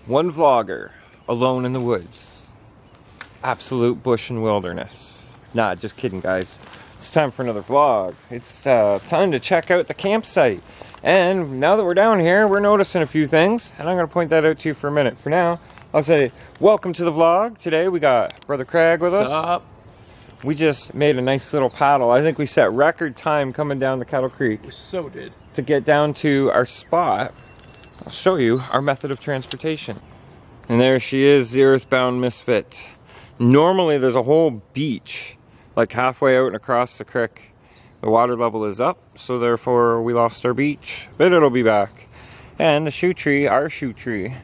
One vlogger, alone in the woods. Absolute bush and wilderness. Nah, just kidding, guys. It's time for another vlog. It's time to check out the campsite. And now that we're down here, we're noticing a few things. And I'm going to point that out to you for a minute. For now, I'll say, welcome to the vlog. Today we got Brother Craig with us. What's up? We just made a nice little paddle. I think we set record time coming down the Kettle Creek. We so did. To get down to our spot. I'll show you our method of transportation. And there she is, the earthbound misfit. Normally there's a whole beach, like halfway out and across the creek. The water level is up, so therefore we lost our beach, but it'll be back. And the shoe tree, our shoe tree.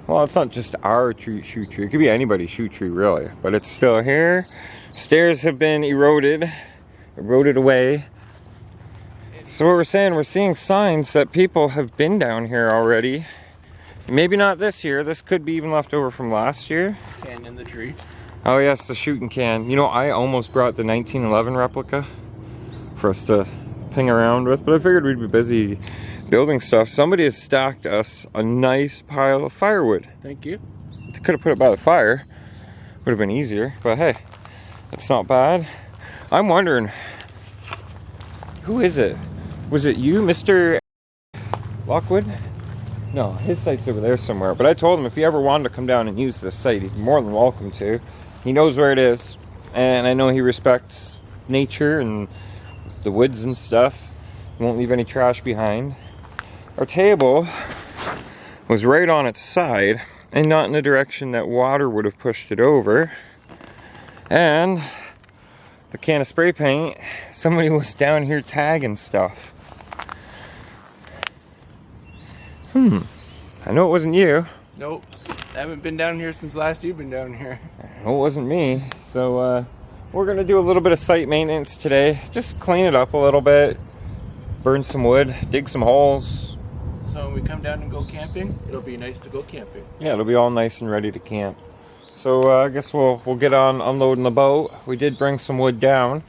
Well, it's not just our shoe tree, it could be anybody's shoe tree really, but it's still here. Stairs have been eroded away. So what we're saying, we're seeing signs that people have been down here already. Maybe not this year, this could be even left over from last year. Can in the tree. Oh yes, the shooting can. You know, I almost brought the 1911 replica for us to ping around with, but I figured we'd be busy building stuff. Somebody has stacked us a nice pile of firewood. Thank you. Could have put it by the fire. Would have been easier, but hey, that's not bad. I'm wondering, who is it? Was it you, Mr. Lockwood? No, his site's over there somewhere. But I told him if he ever wanted to come down and use this site, he's more than welcome to. He knows where it is. And I know he respects nature and the woods and stuff. He won't leave any trash behind. Our table was right on its side and not in the direction that water would have pushed it over. And the can of spray paint, somebody was down here tagging stuff. I know it wasn't you. Nope. I haven't been down here since last you've been down here. No, it wasn't me. So we're going to do a little bit of site maintenance today. Just clean it up a little bit. Burn some wood. Dig some holes. So when we come down and go camping, it'll be nice to go camping. Yeah, it'll be all nice and ready to camp. So I guess we'll get on unloading the boat. We did bring some wood down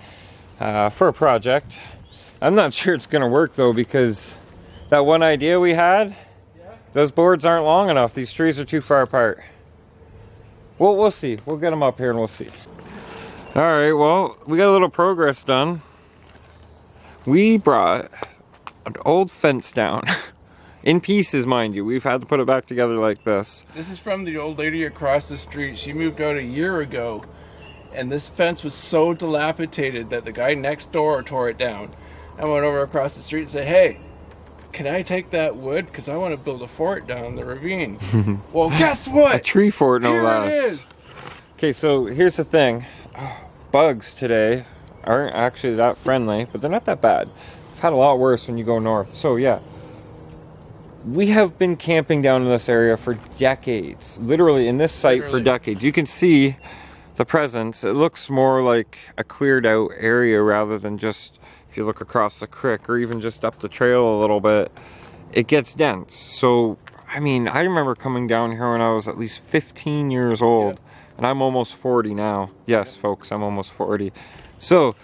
for a project. I'm not sure it's going to work though, because that one idea we had, those boards aren't long enough. These trees are too far apart. Well, we'll see. We'll get them up here and we'll see. Alright, well, we got a little progress done. We brought an old fence down. In pieces, mind you. We've had to put it back together like this. This is from the old lady across the street. She moved out a year ago, and this fence was so dilapidated that the guy next door tore it down. I went over across the street and said, hey, can I take that wood? Because I want to build a fort down the ravine. Well, guess what? A tree fort, no less. Here it is. Okay, so here's the thing. Bugs today aren't actually that friendly, but they're not that bad. I've had a lot worse when you go north. So yeah, we have been camping down in this area for decades. Literally in this site for decades. You can see the presence. It looks more like a cleared out area rather than just, if you look across the creek or even just up the trail a little bit, it gets dense. So, I mean, I remember coming down here when I was at least 15 years old, and I'm almost 40 now. Yes, folks, I'm almost 40. So,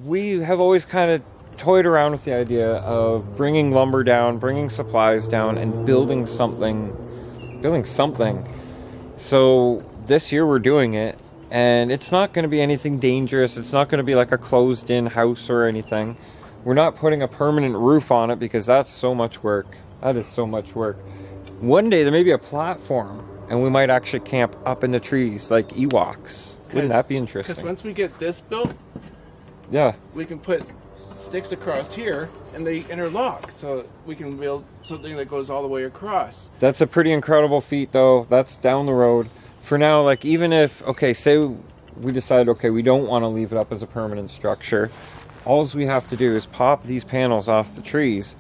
we have always kind of toyed around with the idea of bringing lumber down, bringing supplies down, and building something. So, this year we're doing it. And it's not going to be anything dangerous. It's not going to be like a closed-in house or anything. We're not putting a permanent roof on it because that's so much work. That is so much work. One day there may be a platform and we might actually camp up in the trees like Ewoks. Wouldn't that be interesting? Because once we get this built, yeah, we can put sticks across here and they interlock. So we can build something that goes all the way across. That's a pretty incredible feat though. That's down the road. For now, like even if, okay, say we decide, okay, we don't want to leave it up as a permanent structure, all we have to do is pop these panels off the trees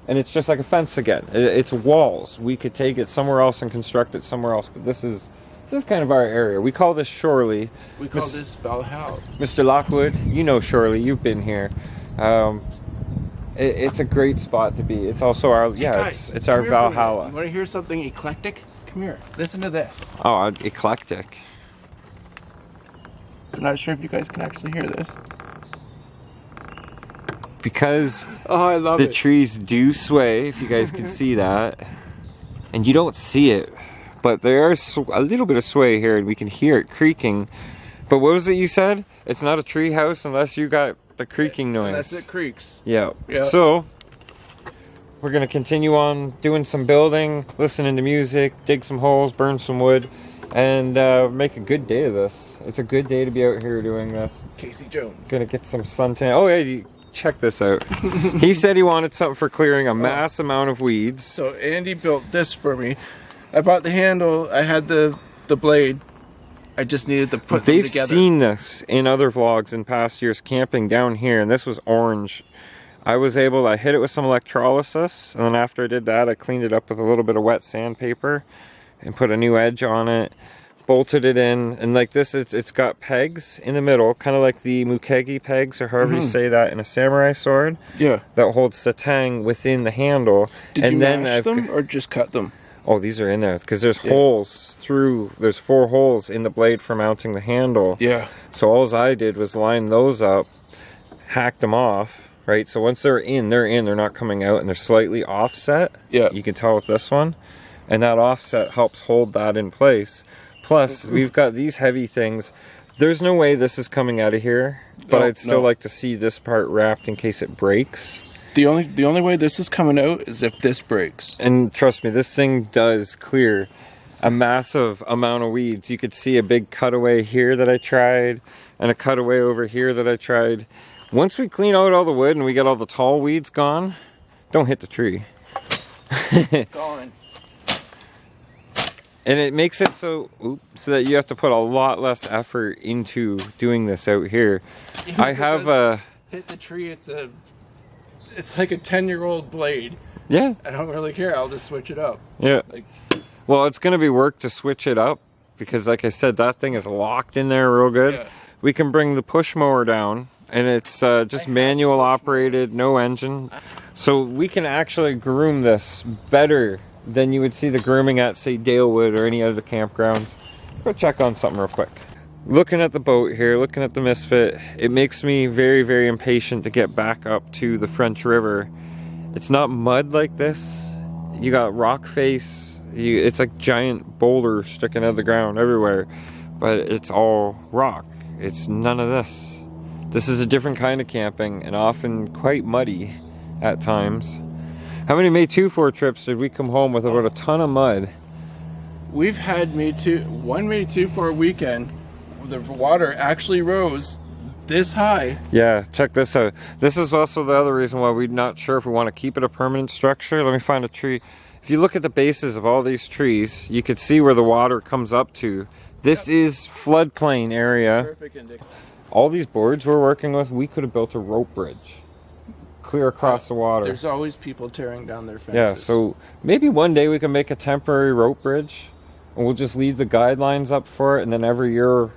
and it's just like a fence again. It's walls. We could take it somewhere else and construct it somewhere else, but this is kind of our area. We call this Shorely. We call this Valhalla. Mr. Lockwood, you know Shorely, you've been here. It's a great spot to be. It's also our, it's our Valhalla. You want to hear something eclectic? Come here, listen to this. Oh, eclectic. I'm not sure if you guys can actually hear this. Because I love the trees do sway, if you guys can see that. and you don't see it, but there's a little bit of sway here, and we can hear it creaking. But what was it you said? It's not a tree house unless you got the creaking noise. Unless it creaks. Yeah. Yeah. So we're gonna continue on doing some building, listening to music, dig some holes, burn some wood, and make a good day of this. It's a good day to be out here doing this. Casey Jones. Gonna get some suntan. Oh yeah, check this out. He said he wanted something for clearing a mass amount of weeds. So Andy built this for me. I bought the handle. I had the blade. I just needed to put them They've together. seen this in other vlogs in past years camping down here, and this was orange. I hit it with some electrolysis, and then after I did that, I cleaned it up with a little bit of wet sandpaper and put a new edge on it, bolted it in, and like this, it's got pegs in the middle, kind of like the mukegi pegs, or however you say that in a samurai sword. Yeah. That holds the tang within the handle. Did you mash them or just cut them? Oh, these are in there because there's holes there's 4 holes in the blade for mounting the handle. Yeah. So all I did was line those up, hacked them off, right? So once they're in, they're not coming out, and they're slightly offset. Yeah. You can tell with this one. And that offset helps hold that in place. Plus, we've got these heavy things. There's no way this is coming out of here, but I'd still like to see this part wrapped in case it breaks. The only way this is coming out is if this breaks. And trust me, this thing does clear a massive amount of weeds. You could see a big cutaway here that I tried, and a cutaway over here that I tried. Once we clean out all the wood and we get all the tall weeds gone, don't hit the tree. Gone. And it makes it so that you have to put a lot less effort into doing this out here. Yeah, I have hit the tree. It's like a 10-year-old blade. Yeah. I don't really care. I'll just switch it up. Yeah. Like, well, it's going to be work to switch it up because, like I said, that thing is locked in there real good. Yeah. We can bring the push mower down, and it's just manual operated, no engine. So we can actually groom this better than you would see the grooming at, say, Dalewood or any other campgrounds. Let's go check on something real quick. Looking at the boat here, looking at the Misfit, it makes me very, very impatient to get back up to the French River. It's not mud like this. You got rock face. It's like giant boulders sticking out of the ground everywhere, but it's all rock. It's none of this. This is a different kind of camping, and often quite muddy at times. How many May 2-4 trips did we come home with about a ton of mud? We've had one May 2-4 weekend. The water actually rose this high. Yeah, check this out. This is also the other reason why we're not sure if we want to keep it a permanent structure. Let me find a tree. If you look at the bases of all these trees, you can see where the water comes up to. This is floodplain area. Perfect. All these boards we're working with, we could have built a rope bridge clear across the water. There's always people tearing down their fences. Yeah, so maybe one day we can make a temporary rope bridge, and we'll just leave the guidelines up for it, and then every year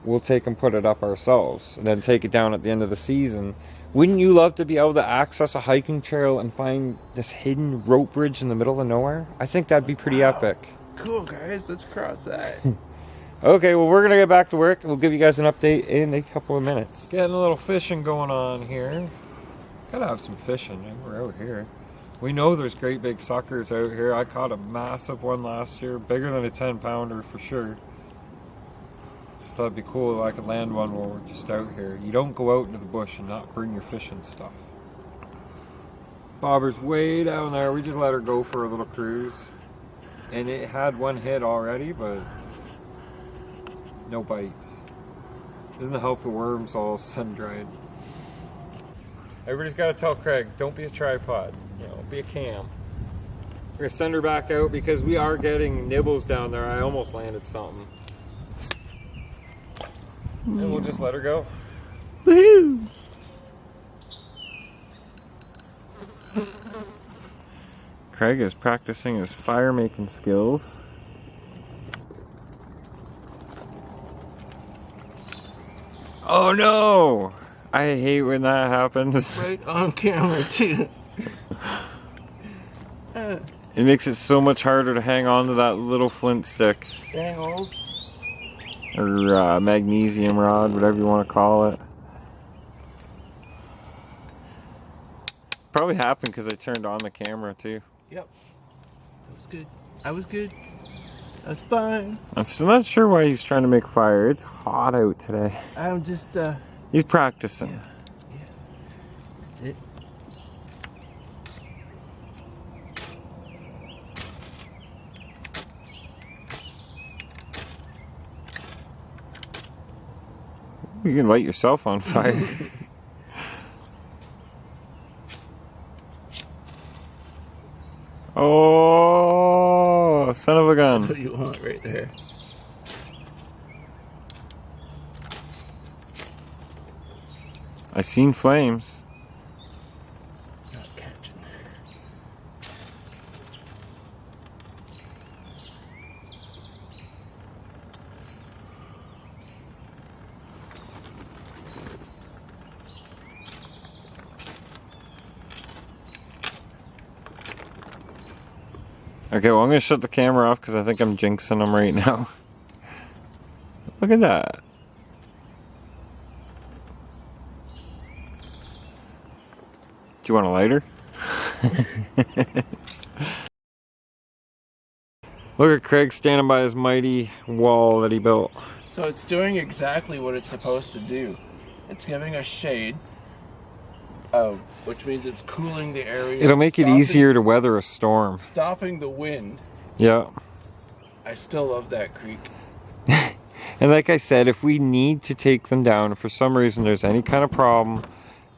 we'll take and put it up ourselves, and then take it down at the end of the season. Wouldn't you love to be able to access a hiking trail and find this hidden rope bridge in the middle of nowhere? I think that'd be pretty epic. Cool, guys. Let's cross that. Okay, well, we're going to get back to work. We'll give you guys an update in a couple of minutes. Getting a little fishing going on here. Gotta have some fishing. We're out here. We know there's great big suckers out here. I caught a massive one last year, bigger than a 10-pounder for sure. Just thought it'd be cool if I could land one while we're just out here. You don't go out into the bush and not bring your fishing stuff. Bobber's way down there. We just let her go for a little cruise. And it had one hit already, but no bites. Doesn't help the worms all sun-dried. Everybody's got to tell Craig, don't be a tripod. You know, be a cam. We're going to send her back out because we are getting nibbles down there. I almost landed something. And we'll just let her go. Woohoo! Craig is practicing his fire making skills. Oh no! I hate when that happens. Right on camera too. It makes it so much harder to hang on to that little flint stick. Dang old. Or magnesium rod, whatever you want to call it. Probably happened because I turned on the camera too. Yep. That was good. I was good. That's fine. I'm still not sure why he's trying to make fire. It's hot out today. I'm just, He's practicing. yeah. That's it. You can light yourself on fire. Oh, son of a gun. That's what you want right there. I seen flames. Not catching. Okay, well, I'm going to shut the camera off because I think I'm jinxing them right now. Look at that. Do you want a lighter? Look at Craig standing by his mighty wall that he built. So it's doing exactly what it's supposed to do. It's giving us shade, which means it's cooling the area. It'll make it easier to weather a storm. Stopping the wind. Yeah. I still love that creek. And like I said, if we need to take them down, if for some reason there's any kind of problem,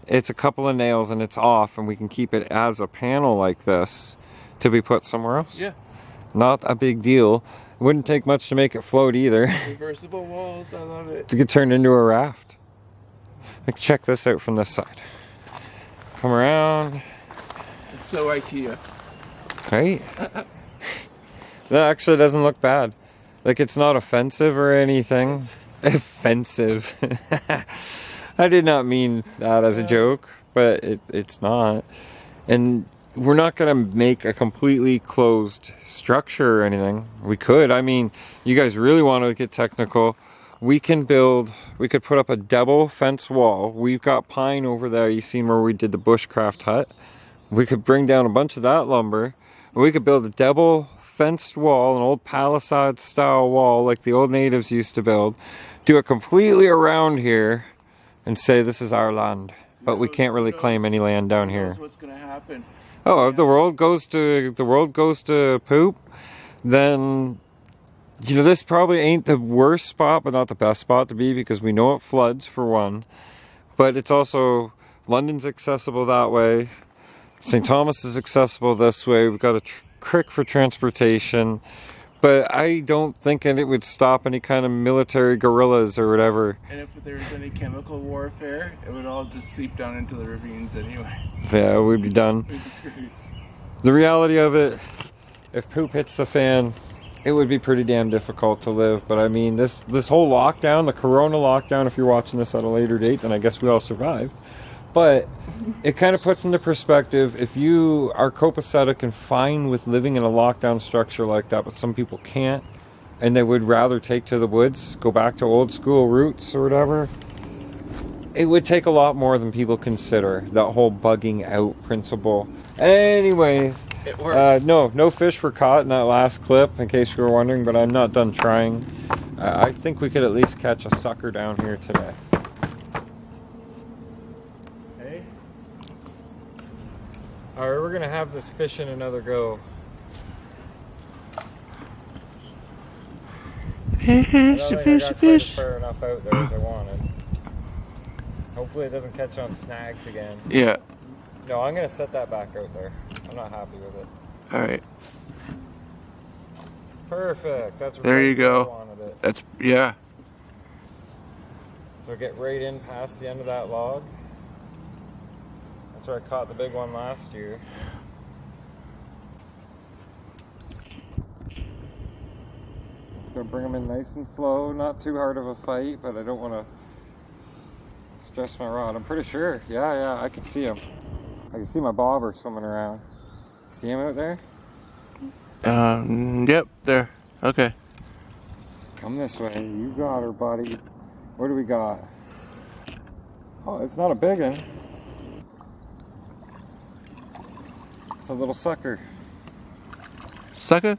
it's a couple of nails and it's off, and we can keep it as a panel like this to be put somewhere else. Yeah. Not a big deal. It wouldn't take much to make it float either. Reversible walls, I love it. To get turned into a raft. Like, check this out from this side. Come around. It's so IKEA. Right? That actually doesn't look bad. Like, it's not offensive or anything. Offensive. I did not mean that as a joke, but it's not. And we're not going to make a completely closed structure or anything. We could. I mean, you guys really want to get technical. We could put up a double fence wall. We've got pine over there. You seen where we did the bushcraft hut. We could bring down a bunch of that lumber. We could build a double fenced wall, an old palisade style wall like the old natives used to build. Do it completely around here and say this is our land. But we can't really claim any land down here. Knows what's going to happen. Oh, if the world goes to poop, then you know this probably ain't the worst spot, but not the best spot to be, because we know it floods for one. But it's also London's accessible that way. St. Thomas is accessible this way. We've got a creek for transportation, but I don't think it would stop any kind of military guerrillas or whatever. And if there's any chemical warfare, it would all just seep down into the ravines anyway. Yeah, we'd be done. We'd be screwed. The reality of it, if poop hits the fan, it would be pretty damn difficult to live. But I mean, this whole lockdown, the corona lockdown, if you're watching this at a later date, then I guess we all survived. But it kind of puts into perspective, if you are copacetic and fine with living in a lockdown structure like that, but some people can't, and they would rather take to the woods, go back to old school roots or whatever, it would take a lot more than people consider, that whole bugging out principle. Anyways, It works. no fish were caught in that last clip, in case you were wondering, but I'm not done trying. I think we could at least catch a sucker down here today. Alright, we're gonna have this fishing another go. Fish. Far enough out there as I wanted. Hopefully it doesn't catch on snags again. Yeah. No, I'm gonna set that back out there. I'm not happy with it. All right. Perfect. That's There right you where I go. wanted it. That's, yeah. So get right in past the end of that log. That's where I caught the big one last year. Just gonna bring them in nice and slow, not too hard of a fight, but I don't want to stress my rod. I'm pretty sure. Yeah, I can see him. I can see my bobber swimming around. See him out there? Yep, there. Okay. Come this way. You got her, buddy. What do we got? Oh, it's not a big one. It's a little sucker. Sucker?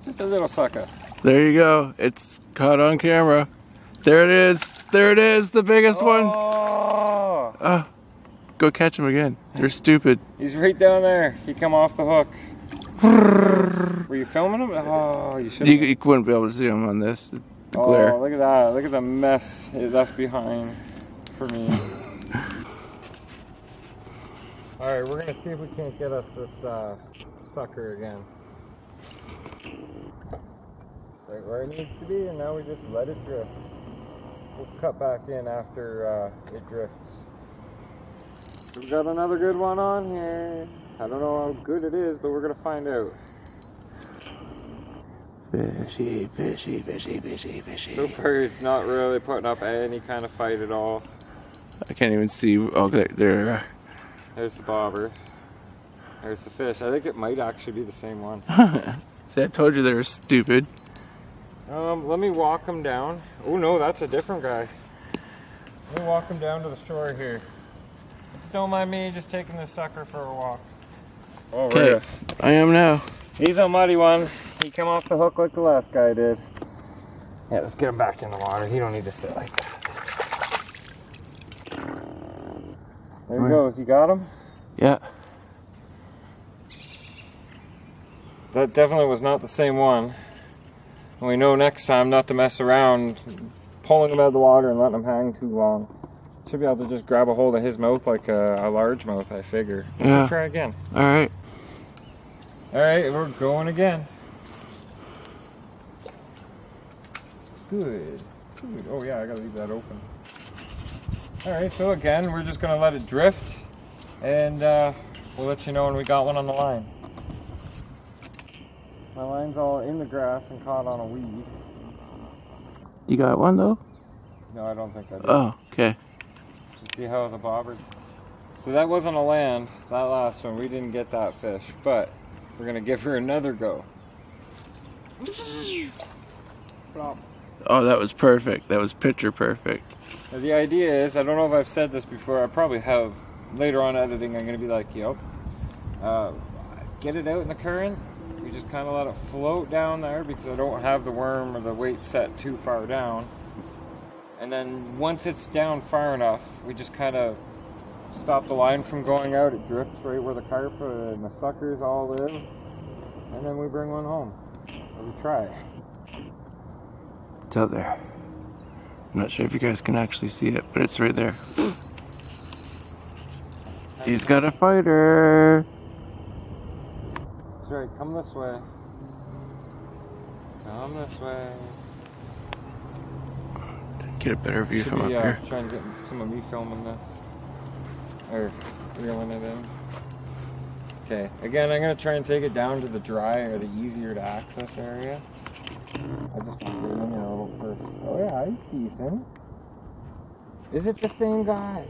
Just a little sucker. There you go. It's caught on camera. There it is. There it is. The biggest one. Oh, go catch him again. They're stupid. He's right down there. He come off the hook. Were you filming him? Oh, you should. You wouldn't be able to see him on this. The glare. Oh, look at that. Look at the mess it left behind for me. Alright, we're going to see if we can't get us this sucker again. Right where it needs to be, and now we just let it drift. We'll cut back in after it drifts. So we got another good one on here. I don't know how good it is, but we're going to find out. Fishy, fishy, fishy, fishy, fishy. So far, it's not really putting up any kind of fight at all. I can't even see. Oh, there. There's the bobber. There's the fish. I think it might actually be the same one. See, I told you they were stupid. Let me walk him down. Oh no, that's a different guy. Let me walk him down to the shore here. Just don't mind me just taking this sucker for a walk. Okay, I am now. He's a muddy one. He came off the hook like the last guy did. Yeah, let's get him back in the water. He don't need to sit like that. There he goes. You got him? Yeah. That definitely was not the same one. And we know next time not to mess around pulling him out of the water and letting him hang too long. Should be able to just grab a hold of his mouth like a largemouth, I figure. Let's try again. Alright. Alright, we're going again. It's good. Good. Oh yeah, I gotta leave that open. Alright, so again, we're just gonna let it drift. And we'll let you know when we got one on the line. My line's all in the grass and caught on a weed. You got one though? No, I don't think I did. Oh, okay. You see how the bobbers... So that wasn't a land, that last one. We didn't get that fish, but we're going to give her another go. Oh, that was perfect. That was picture perfect. Now, the idea is, I don't know if I've said this before, I probably have. Later on editing, I'm going to be like, yep. Get it out in the current. We just kind of let it float down there because I don't have the worm or the weight set too far down. And then once it's down far enough, we just kind of stop the line from going out. It drifts right where the carp and the suckers all live. And then we bring one home. Or we try. It's out there. I'm not sure if you guys can actually see it, but it's right there. He's got a fighter. That's right, come this way. Come this way. Get a better view from up here. Try and get some of me filming this. Or reeling it in. Okay, again, I'm going to try and take it down to the dry or the easier to access area. I just want to get in there a little first. Oh yeah, he's decent. Is it the same guy?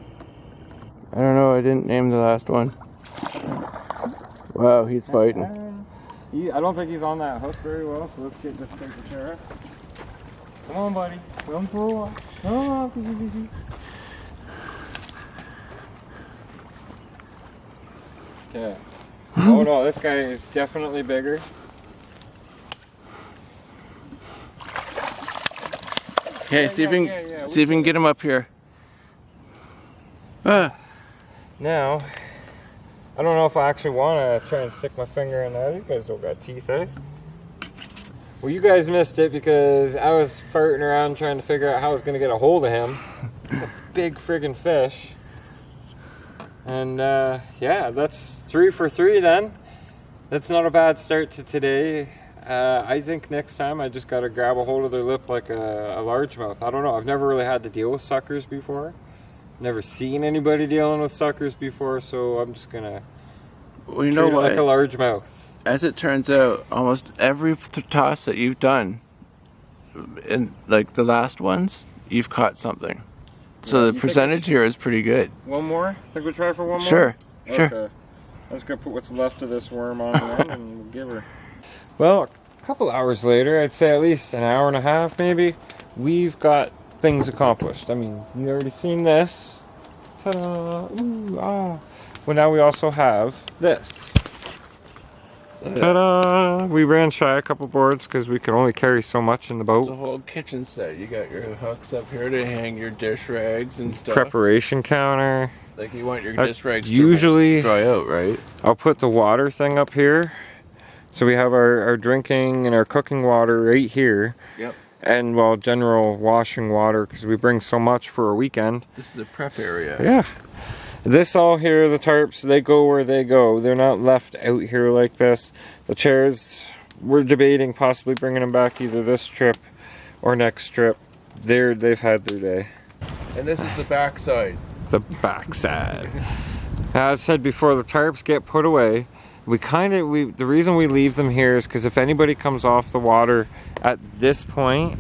I don't know, I didn't name the last one. Wow, he's fighting. I don't think he's on that hook very well, so let's get this taken care of. Come on, buddy. Don't pull up. Oh, okay. Oh no, this guy is definitely bigger. Okay, see if we can get him up here. Now, I don't know if I actually want to try and stick my finger in there. These guys don't got teeth, eh? Well, you guys missed it because I was farting around trying to figure out how I was going to get a hold of him. It's a big friggin' fish. And yeah, that's 3 for 3 then. That's not a bad start to today. I think next time I just got to grab a hold of their lip like a largemouth. I don't know. I've never really had to deal with suckers before. Never seen anybody dealing with suckers before, so I'm just going to treat it like a largemouth. As it turns out, almost every toss that you've done, in like the last ones, you've caught something. So the percentage here is pretty good. One more? Think we'll try for one more? Sure. Okay. Let's go put what's left of this worm on one and we'll give her. Well, a couple hours later, I'd say at least an hour and a half maybe, we've got things accomplished. I mean, you already seen this. Ta-da! Ooh, ah. Well, now we also have this. Ta-da! We ran shy a couple boards because we could only carry so much in the boat. It's a whole kitchen set. You got your hooks up here to hang your dish rags and stuff. Preparation counter. Like you want your dish rags usually to dry out, right? I'll put the water thing up here. So we have our drinking and our cooking water right here. Yep. And, well, general washing water because we bring so much for a weekend. This is a prep area. Yeah. This all here, the tarps, they go where they go. They're not left out here like this. The chairs, we're debating possibly bringing them back either this trip or next trip. They've had their day. And this is the back side. The backside. As I said before, the tarps get put away. The reason we leave them here is because if anybody comes off the water at this point,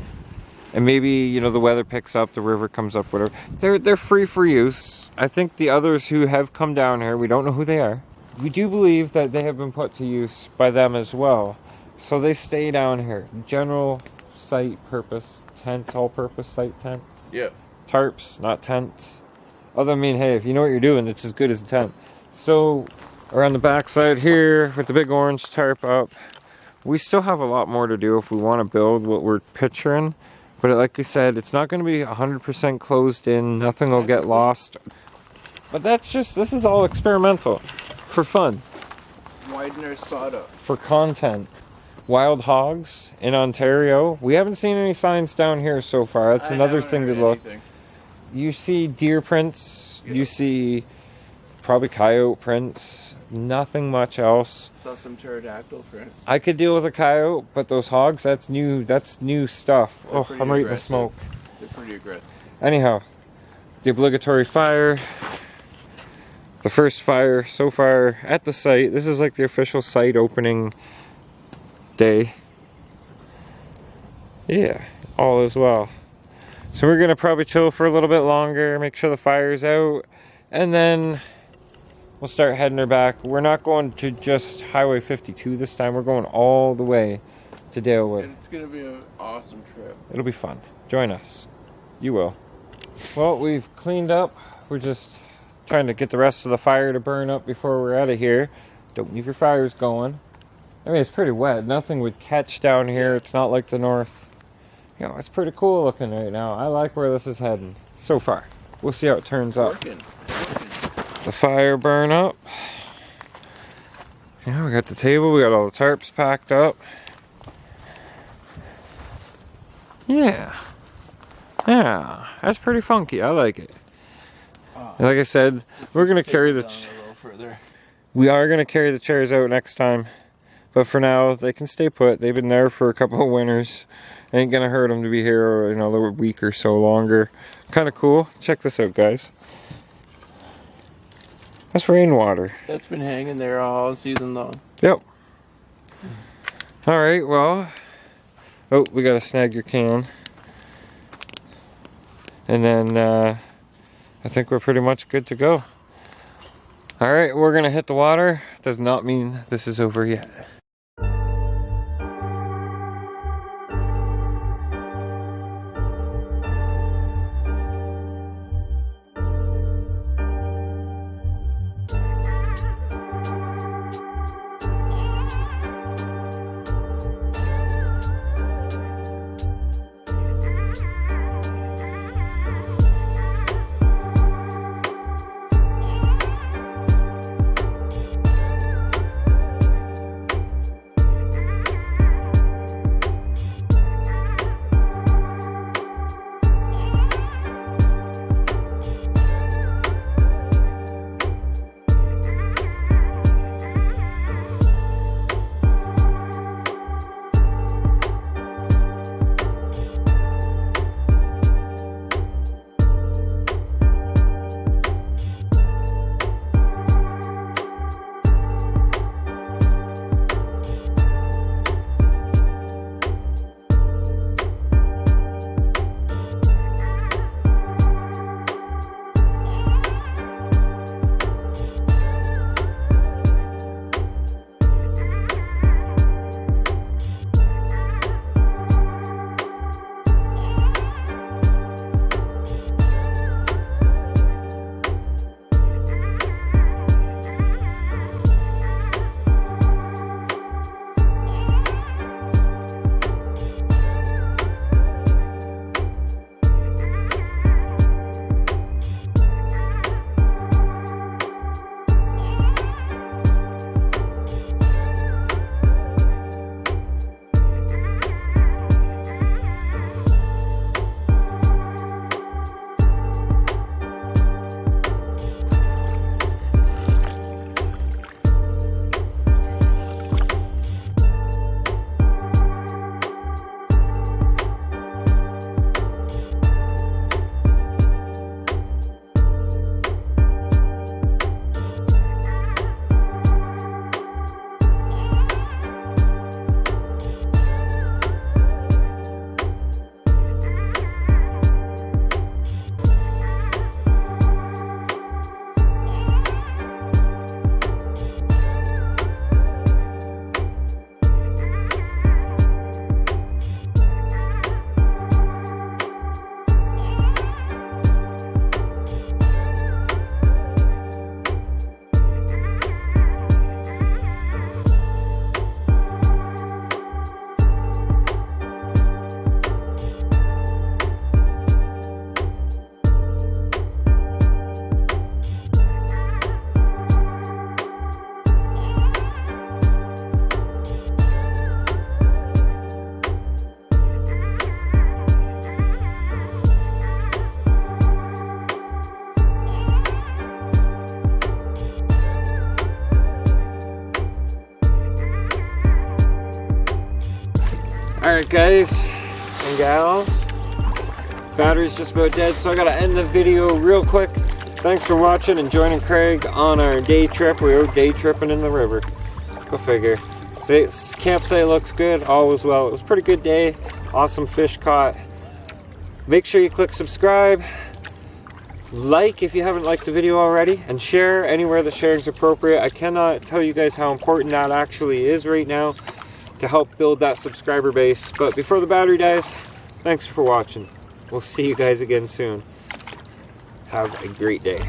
and maybe, you know, the weather picks up, the river comes up, whatever, they're free for use. I think the others who have come down here, we don't know who they are. We do believe that they have been put to use by them as well. So they stay down here. General site purpose tents, all-purpose site tents. Yeah. Tarps, not tents. Other than, hey, if you know what you're doing, it's as good as a tent. So around the backside here with the big orange tarp up, we still have a lot more to do if we want to build what we're picturing. But like we said, it's not going to be 100% closed in. Nothing will get lost. But this is all experimental. For fun. Widen our spot up. For content. Wild hogs in Ontario. We haven't seen any signs down here so far. That's another thing to look. You see deer prints. Yeah. You see probably coyote prints. Nothing much else. Saw some pterodactyl prints. I could deal with a coyote, but those hogs, that's new stuff. Oh, I'm right in the smoke. They're pretty aggressive. Anyhow, the obligatory fire. The first fire so far at the site. This is like the official site opening day. Yeah, all is well. So we're gonna probably chill for a little bit longer, make sure the fire's out, and then we'll start heading her back. We're not going to just Highway 52 this time. We're going all the way to Dalewood. And it's gonna be an awesome trip. It'll be fun. Join us. You will. Well, we've cleaned up. We're just trying to get the rest of the fire to burn up before we're out of here. Don't leave your fires going. I mean, it's pretty wet. Nothing would catch down here. It's not like the north. You know, it's pretty cool looking right now. I like where this is heading so far. We'll see how it turns out. The fire burn up. Yeah, we got the table. We got all the tarps packed up. Yeah. Yeah, that's pretty funky. I like it. Like I said, we're gonna carry we are gonna carry the chairs out next time, but for now they can stay put. They've been there for a couple of winters. Ain't gonna hurt them to be here, you know, a week or so longer. Kind of cool. Check this out, guys. That's rainwater. That's been hanging there all season long. Yep. All right. Well. Oh, we gotta snag your can. And then I think we're pretty much good to go. Alright, we're gonna hit the water. Does not mean this is over yet. Alright guys and gals, battery's just about dead, so I gotta end the video real quick. Thanks for watching and joining Craig on our day trip. We were day tripping in the river. Go figure. Campsite looks good, all was well. It was a pretty good day, awesome fish caught. Make sure you click subscribe, like if you haven't liked the video already, and share anywhere that sharing is appropriate. I cannot tell you guys how important that actually is right now to help build that subscriber base. But before the battery dies, thanks for watching. We'll see you guys again soon. Have a great day.